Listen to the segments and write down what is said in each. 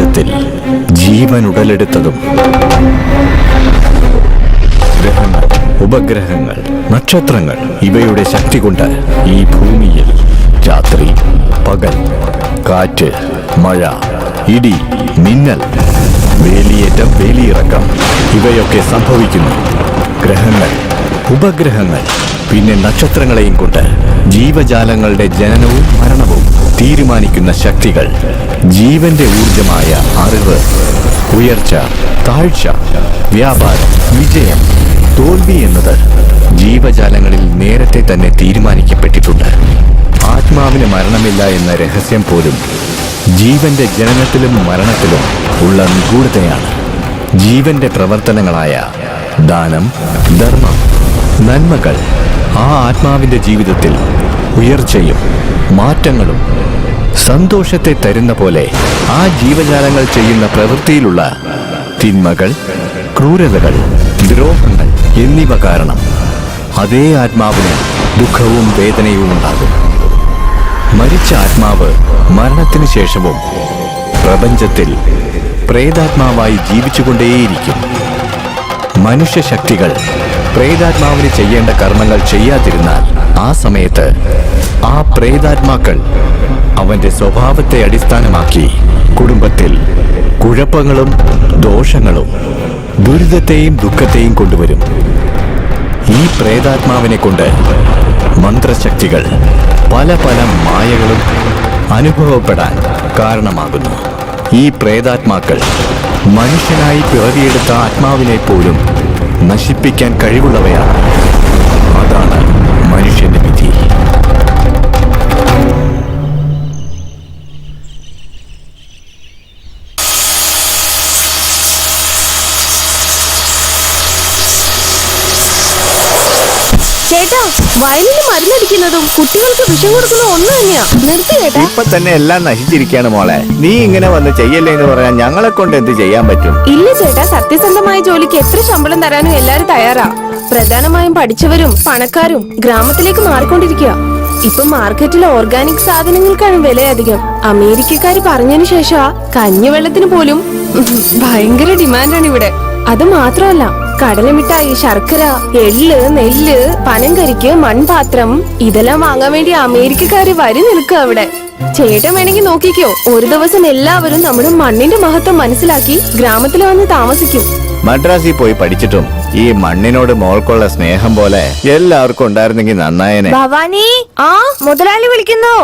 ജീവിതത്തിൽ ജീവൻ ഉടലെടുത്തതും ഗ്രഹങ്ങൾ, ഉപഗ്രഹങ്ങൾ, നക്ഷത്രങ്ങൾ ഇവയുടെ ശക്തി കൊണ്ട് ഈ ഭൂമിയിൽ രാത്രി, പകൽ, കാറ്റ്, മഴ, ഇടി, മിന്നൽ, വേലിയേറ്റം, വേലിയിറക്കം ഇവയൊക്കെ സംഭവിക്കുന്നു. ഗ്രഹങ്ങൾ, ഉപഗ്രഹങ്ങൾ, പിന്നെ നക്ഷത്രങ്ങളെയും കൊണ്ട് ജീവജാലങ്ങളുടെ ജനനവും മരണവും തീരുമാനിക്കുന്ന ശക്തികൾ, ജീവന്റെ ഊർജമായ അറിവ്, ഉയർച്ച, താഴ്ച, വ്യാപാരം, വിജയം, തോൽവി എന്നത് ജീവജാലങ്ങളിൽ നേരത്തെ തന്നെ തീരുമാനിക്കപ്പെട്ടിട്ടുണ്ട്. ആത്മാവിന് മരണമില്ല എന്ന രഹസ്യം പോലും ജീവന്റെ ജനനത്തിലും മരണത്തിലും ഉള്ള നിഗൂഢതയാണ്. ജീവന്റെ പ്രവർത്തനങ്ങളായ ദാനം, ധർമ്മം, നന്മകൾ ആ ആത്മാവിന്റെ ജീവിതത്തിൽ ഉയർച്ചയും മാറ്റങ്ങളും സന്തോഷത്തെ തരുന്ന പോലെ ആ ജീവജാലങ്ങൾ ചെയ്യുന്ന പ്രവൃത്തിയിലുള്ള തിന്മകൾ, ക്രൂരതകൾ, ദ്രോഹങ്ങൾ എന്നിവ കാരണം അതേ ആത്മാവിന് ദുഃഖവും വേദനയും ഉണ്ടാകും. മരിച്ച ആത്മാവ് മരണത്തിന് ശേഷവും പ്രപഞ്ചത്തിൽ പ്രേതാത്മാവായി ജീവിച്ചുകൊണ്ടേയിരിക്കും. മനുഷ്യശക്തികൾ പ്രേതാത്മാവിന് ചെയ്യേണ്ട കർമ്മങ്ങൾ ചെയ്യാതിരുന്നാൽ ആ സമയത്ത് ആ പ്രേതാത്മാക്കൾ അവന്റെ സ്വഭാവത്തെ അടിസ്ഥാനമാക്കി കുടുംബത്തിൽ കുഴപ്പങ്ങളും ദോഷങ്ങളും ദുരിതത്തെയും ദുഃഖത്തെയും കൊണ്ടുവരും. ഈ പ്രേതാത്മാവിനെ കൊണ്ട് മന്ത്രശക്തികൾ പല പല മായകളും അനുഭവപ്പെടാൻ കാരണമാകുന്നു. ഈ പ്രേതാത്മാക്കൾ മനുഷ്യനായി പിറവിയെടുത്ത ആത്മാവിനെ പോലും നശിപ്പിക്കാൻ കഴിവുള്ളവയാണ്. അതാണ് മനുഷ്യന്റെ വിധി. ചേട്ടാ, വയലിന് മരുന്നടിക്കുന്നതും കുട്ടികൾക്ക് വിഷം കൊടുക്കുന്ന ഒന്ന് തന്നെയാ. നിർത്തി ചേട്ടാ. ഇപ്പൊ തന്നെ എല്ലാം നശിച്ചിരിക്കുകയാണ് മോളെ. നീ ഇങ്ങനെ വന്ന് ചെയ്യല്ലേ എന്ന് പറയാൻ ഞങ്ങളെ കൊണ്ട് എന്ത് ചെയ്യാൻ പറ്റും? ഇല്ല ചേട്ടാ, സത്യസന്ധമായ ജോലിക്ക് എത്ര ശമ്പളം തരാനും എല്ലാരും തയ്യാറാ. പ്രധാനമായും പഠിച്ചവരും പണക്കാരും ഗ്രാമത്തിലേക്ക് മാറിക്കൊണ്ടിരിക്കുക. ഇപ്പൊ മാർക്കറ്റിൽ ഓർഗാനിക് സാധനങ്ങൾക്കാണ് വില അധികം. അമേരിക്കക്കാര് പറഞ്ഞതിന് ശേഷം കഞ്ഞിവെള്ളത്തിന് പോലും ഭയങ്കര ഡിമാൻഡാണ് ഇവിടെ. അത് മാത്രമല്ല, കടലമിഠായി, ശർക്കര, എള്ള്, നെല്ല്, പനംകരിക്ക്, മൺപാത്രം ഇതെല്ലാം വാങ്ങാൻ വേണ്ടി അമേരിക്കക്കാര് വരി നിൽക്കുക അവിടെ. ചേട്ടൻ വേണമെങ്കിൽ നോക്കിക്കോ, ഒരു ദിവസം എല്ലാവരും നമ്മുടെ മണ്ണിന്റെ മഹത്വം മനസ്സിലാക്കി ഗ്രാമത്തിൽ വന്ന് താമസിക്കും. മദ്രാസിൽ പോയി പഠിച്ചിട്ടും ഈ മണ്ണിനോട് മോൾക്കുള്ള സ്നേഹം പോലെ എല്ലാവർക്കും ഉണ്ടായിരുന്നെങ്കിൽ നന്നായനെ. ഭവാനി, ആ മുതലാളി വിളിക്കുന്നു.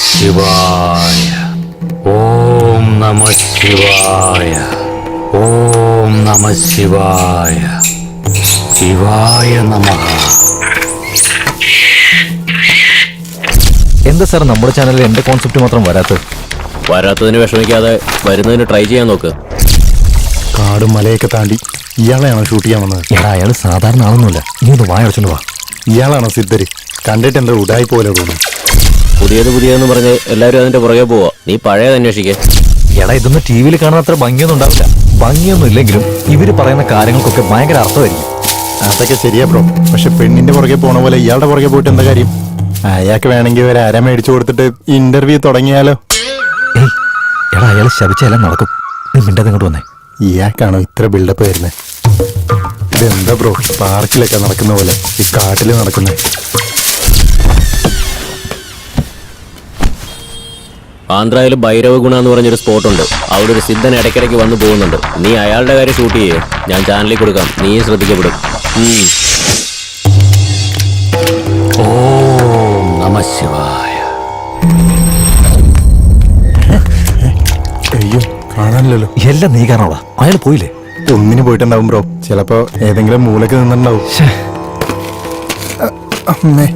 ശിവായ. ഓം നമ ശിവായ. ഓം നമ ശിവായ. ശിവായ നമഃ. എന്താ സാർ നമ്മുടെ ചാനലിൽ എന്റെ കോൺസെപ്റ്റ് മാത്രം വരാത്തതിന് വിഷമിക്കാതെ വരുന്നതിന് ട്രൈ ചെയ്യാൻ നോക്ക്. കാടും മലയൊക്കെ താണ്ടി ഇയാളെയാണോ ഷൂട്ട് ചെയ്യാൻ വന്നത്? എടാ, അയാൾ സാധാരണ ആളൊന്നുമില്ല. നീ ഒന്ന് വായടച്ചോണ്ട് വാ. ഇയാളാണോ സിദ്ധര്? കണ്ടിട്ട് എന്റെ ഉടായി പോലെ തോന്നും. പുതിയതെന്ന് പറഞ്ഞ് എല്ലാവരും അതിന്റെ പുറകെ പോവാ. നീ പഴയത് അന്വേഷിക്കേ. എടാ, ഇതൊന്നും ടി വിയിൽ കാണാൻ അത്ര ഭംഗിയൊന്നും ഉണ്ടാവില്ല. ഭംഗിയൊന്നും ഇല്ലെങ്കിലും ഇവര് പറയുന്ന കാര്യങ്ങൾക്കൊക്കെ ഭയങ്കര അർത്ഥമായിരിക്കും. അതൊക്കെ ശരിയാ ബ്രോ. പക്ഷെ പെണ്ണിന്റെ പുറകെ പോണ പോലെ ഇയാളുടെ പുറകെ പോയിട്ട് എന്താ കാര്യം? അയാൾക്ക് വേണമെങ്കിൽ ഒരു അര മേടിച്ചു കൊടുത്തിട്ട് ഇന്റർവ്യൂ തുടങ്ങിയാലോ? ഏയ് എടാ, അയാൾ ശപിച്ചാലും നടക്കും. നീ മിണ്ടാതെ ഇങ്ങോട്ട് വന്നേ. ഇയാൾക്കാണോ ഇത്ര ബിൽഡപ്പ് വരുന്നത്? ഇതെന്താ ബ്രോ, പാർക്കിലൊക്കെ നടക്കുന്ന പോലെ ഈ കാട്ടിൽ നടക്കുന്നത്? ആന്ധ്രയിൽ ഭൈരവ ഗുണ എന്ന് പറഞ്ഞൊരു സ്പോട്ടുണ്ട്. അവിടെ ഒരു സിദ്ധൻ ഇടയ്ക്കിടയ്ക്ക് വന്നു പോകുന്നുണ്ട്. നീ അയാളുടെ കാര്യം ഷൂട്ട് ചെയ്യേ, ഞാൻ ചാനലിൽ കൊടുക്കാം. നീ ശ്രദ്ധിക്കപ്പെടും. ഓം നമഃ ശിവായ. അയ്യോ, കാണാനില്ലല്ലോ. എല്ലാം നീ കാരണോടാ. അയാൾ പോയില്ലേ? ഒന്നിന് പോയിട്ടുണ്ടാവും ബ്രോ. ചിലപ്പോ ഏതെങ്കിലും മൂലക്ക് നിന്നിട്ടുണ്ടാവും. അമ്മേ,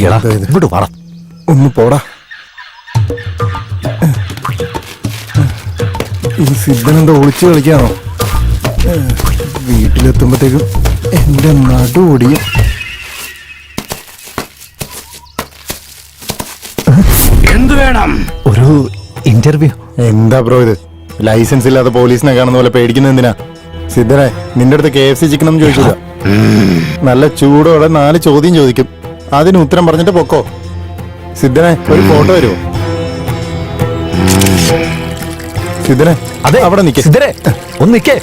എടാ, എന്താ ഇത്? ഇങ്ങോട്ട് വാടാ. ഒന്ന് പോടാ. ഈ സിദ്ധനെന്താ ഒളിച്ചു കളിക്കാണോ? വീട്ടിലെത്തുമ്പോഴത്തേക്കും എന്റെ നടു ഓടിയും. എന്തു വേണം? ഒരു ഇന്റർവ്യൂ. എന്താ ബ്രോ ഇത്? ലൈസൻസ് ഇല്ലാതെ പോലീസിനെ കാണുന്ന പോലെ പേടിക്കുന്ന എന്തിനാ? സിദ്ധനെ, നിന്റെ അടുത്ത് KFC ചിക്കൻ ഒന്നും ചോദിച്ചില്ല. നല്ല ചൂടോടെ 4 ചോദ്യം ചോദിക്കും. അതിന് ഉത്തരം പറഞ്ഞിട്ട് പൊക്കോ. സിദ്ധനെ, ഒരു ഫോട്ടോ വരുമോ? സിദ്ധനെ, അതെ, അവിടെ നിൽക്കേ. സിദ്ധരെ, ഒന്ന് നിക്കേ.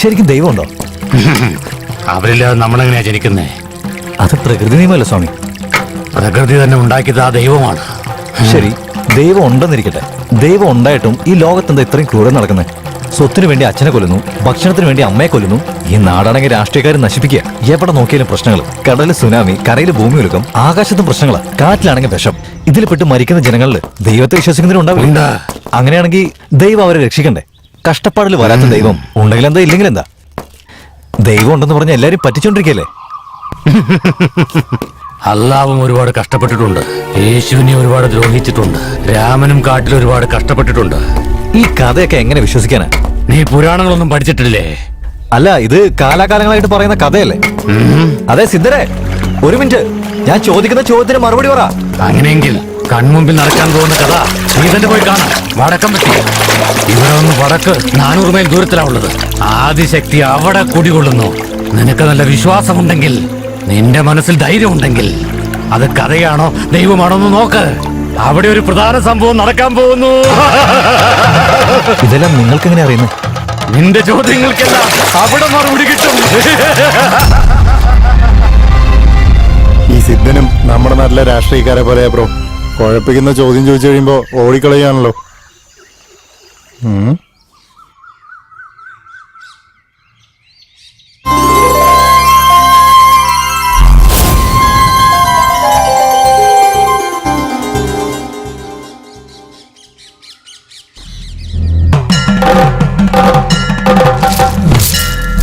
ശരിക്കും ദൈവമുണ്ടോ? അവരില്ലാതെ നമ്മളെങ്ങനെയാ ജനിക്കുന്നേ? അത് പ്രകൃതി നിയമമല്ല സ്വാമി. പ്രകൃതി തന്നെ ഉണ്ടാക്കിയത് ആ ദൈവമാണ്. ശരി, ദൈവം ഉണ്ടെന്നിരിക്കട്ടെ. ദൈവം ഉണ്ടായിട്ടും ഈ ലോകത്തെന്താ ഇത്രയും ക്രൂരം നടക്കുന്നത്? സ്വത്തിനു വേണ്ടി അച്ഛനെ കൊല്ലുന്നു, ഭക്ഷണത്തിന് വേണ്ടി അമ്മയെ കൊല്ലുന്നു. ഈ നാടാണെങ്കിൽ രാഷ്ട്രീയക്കാരെ നശിപ്പിക്കുക. എവിടെ നോക്കിയാലും പ്രശ്നങ്ങൾ. കടലിൽ സുനാമി, കരയിൽ ഭൂമി ഒലുക്കം, ആകാശത്തും പ്രശ്നങ്ങളാ, കാറ്റിലാണെങ്കിൽ വിഷം. ഇതിൽ പെട്ട് മരിക്കുന്ന ജനങ്ങളിൽ ദൈവത്തെ വിശ്വസിക്കുന്നതിനുണ്ടാവില്ല. അങ്ങനെയാണെങ്കിൽ ദൈവം അവരെ രക്ഷിക്കണ്ടേ? കഷ്ടപ്പാടിൽ വരാത്ത ദൈവം ഉണ്ടെങ്കിൽ എന്താ, ഇല്ലെങ്കിൽ എന്താ? ദൈവം ഉണ്ടെന്ന് പറഞ്ഞ എല്ലാരും പറ്റിച്ചോണ്ടിരിക്കല്ലേ? അല്ലാവും ഒരുപാട് കഷ്ടപ്പെട്ടിട്ടുണ്ട്. യേശുവിനെ ഒരുപാട് ദ്രോഹിച്ചിട്ടുണ്ട്. രാമനും കാട്ടിൽ ഒരുപാട് കഷ്ടപ്പെട്ടിട്ടുണ്ട്. ഈ കഥയൊക്കെ എങ്ങനെ വിശ്വസിക്കാനാ? നീ പുരാണങ്ങളൊന്നും പഠിച്ചിട്ടില്ലേ? അല്ല, ഇത് കാലാകാലങ്ങളായിട്ട് പറയുന്ന കഥയല്ലേ? അതെ സിദ്ധരെ, ഒരു മിനിറ്റ്. ഞാൻ ചോദിക്കുന്ന ചോദ്യത്തിന് മറുപടി പറ. അങ്ങനെയെങ്കിൽ കൺമുമ്പിൽ നടക്കാൻ പോകുന്ന കഥ നീ തന്നെ പോയി കാണാം. വടക്കം പറ്റി ഇവിടെ ഒന്ന് വടക്ക് 400 മൈൽ ദൂരത്തിലാവുള്ളത്. ആദിശക്തി അവിടെ കുടികൊള്ളുന്നു. നിനക്ക് നല്ല വിശ്വാസമുണ്ടെങ്കിൽ, നിന്റെ മനസ്സിൽ ധൈര്യമുണ്ടെങ്കിൽ, അത് കഥയാണോ ദൈവമാണോ എന്ന് നോക്ക്. അവിടെ ഒരു പ്രധാന സംഭവം നടക്കാൻ പോകുന്നു. ഇതെല്ലാം നിങ്ങൾക്ക് എങ്ങനെ അറിയുന്നത്? നിന്റെ ചോദ്യങ്ങൾക്കെല്ലാം അവിടെ മറുപടി കിട്ടും. ഈ സിദ്ധനും നമ്മുടെ നാട്ടിലെ രാഷ്ട്രീയക്കാരെ പോലെയാ ബ്രോ. കുഴപ്പിക്കുന്ന ചോദ്യം ചോദിച്ചു കഴിയുമ്പോ ഓടിക്കളയാണല്ലോ.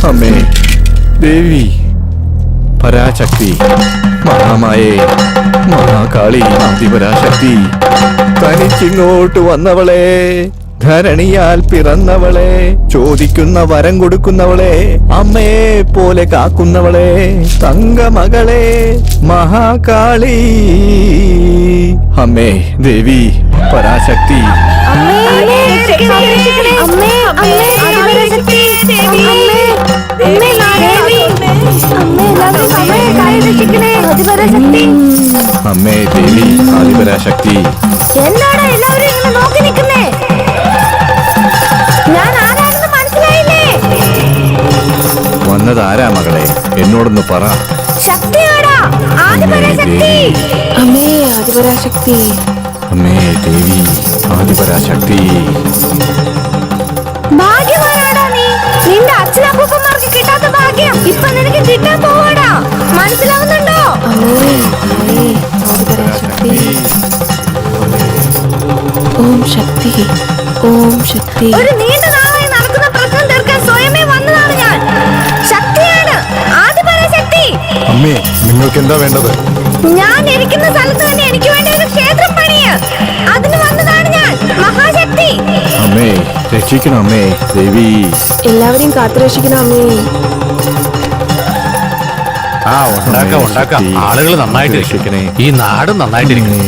അമ്മേ ദേവി പരാശക്തി, മഹാമായേ, മഹാകാളി, അതിപരാശക്തി, തനിച്ചിങ്ങോട്ട് വന്നവളെ, ധരണിയാൽ പിറന്നവളെ, ചോദിക്കുന്ന വരം കൊടുക്കുന്നവളെ, അമ്മയെ പോലെ കാക്കുന്നവളെ, തങ്കമകളെ, മഹാകാളി, അമ്മേ ദേവി പരാശക്തി. അമ്മേ ദേവി ആദിപരാശക്തി. എന്താണ് എല്ലാവരും ഇങ്ങനെ നോക്കി നിൽക്കുന്നേ? ഞാൻ ആരാണെന്ന് മനസ്സിലായില്ലേ? വന്നതാരാ മകളെ? എന്നോടൊന്ന് പറ. ശക്തിയാടാ, ആദിപരാശക്തി. അമ്മേ ആദിപരാശക്തി. അമ്മേ ദേവി ആദിപരാശക്തി. ഭാഗ്യവാനാടാ നീ. നിന്റെ അച്ഛനപ്പൂപ്പന്മാർക്ക് കിട്ടാത്ത ഭാഗ്യം ഇപ്പൊ നിനക്ക് കിട്ടാൻ പോവാടാ. മനസ്സിലാവുന്നുണ്ടോ? അമ്മേ അമ്മേ ആദിപരാശക്തി. ഓം ശക്തി, ഓം ശക്തി. ഒരു നീണ്ട നാളായി നടക്കുന്ന പ്രശ്നം തീർക്കാൻ സ്വയമേ വന്നതാണ് ഞാൻ. ശക്തിയാണ്, ആദിപരാശക്തി. അമ്മേ, നിങ്ങൾക്ക് എന്താ വേണ്ടത്? ഞാൻ ഇരിക്കുന്ന സ്ഥലത്ത് തന്നെ എനിക്ക് വേണ്ടി ഒരു ക്ഷേത്രം പണിയ. അതിന് വന്നതാണ് ഞാൻ, മഹാശക്തി. അമ്മേ രക്ഷിക്കണം അമ്മേ ദേവി. എല്ലാവരെയും കാത്തുരക്ഷിക്കണം അമ്മേ. ഉണ്ടാക്കാം. ആളുകൾ നന്നായിട്ട് രക്ഷിക്കണേ. ഈ നാട് നന്നായിട്ടിരിക്കണം.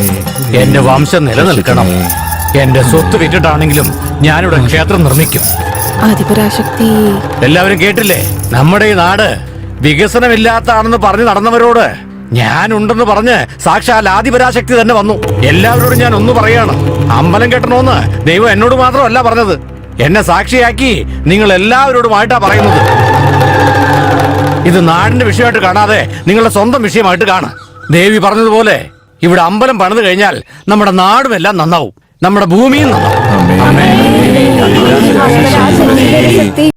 എന്റെ വംശം നിലനിൽക്കണം. എന്റെ സ്വത്ത് വിറ്റിട്ടാണെങ്കിലും ഞാനിവിടെ ക്ഷേത്രം നിർമ്മിക്കും. ആദിപരാശക്തി. എല്ലാവരും കേട്ടില്ലേ? നമ്മുടെ ഈ നാട് വികസനമില്ലാത്താണെന്ന് പറഞ്ഞ് നടന്നവരോട് ഞാനുണ്ടെന്ന് പറഞ്ഞ് സാക്ഷാൽ ആദിപരാശക്തി തന്നെ വന്നു. എല്ലാവരോടും ഞാൻ ഒന്ന് പറയാണ്, അമ്പലം കെട്ടണമെന്ന് ദൈവം എന്നോട് മാത്രമല്ല പറഞ്ഞത്, എന്നെ സാക്ഷിയാക്കി നിങ്ങൾ എല്ലാവരോടുമായിട്ടാ പറയുന്നത്. ഇത് നാടിന്റെ വിഷയമായിട്ട് കാണാതെ നിങ്ങളുടെ സ്വന്തം വിഷയമായിട്ട് കാണാം. ദേവി പറഞ്ഞതുപോലെ ഇവിടെ അമ്പലം പണിത് കഴിഞ്ഞാൽ നമ്മുടെ നാടും എല്ലാം നന്നാവും, നമ്മുടെ ഭൂമിയും നന്നാവും. അമ്മേ. ആദിപരാശക്തി.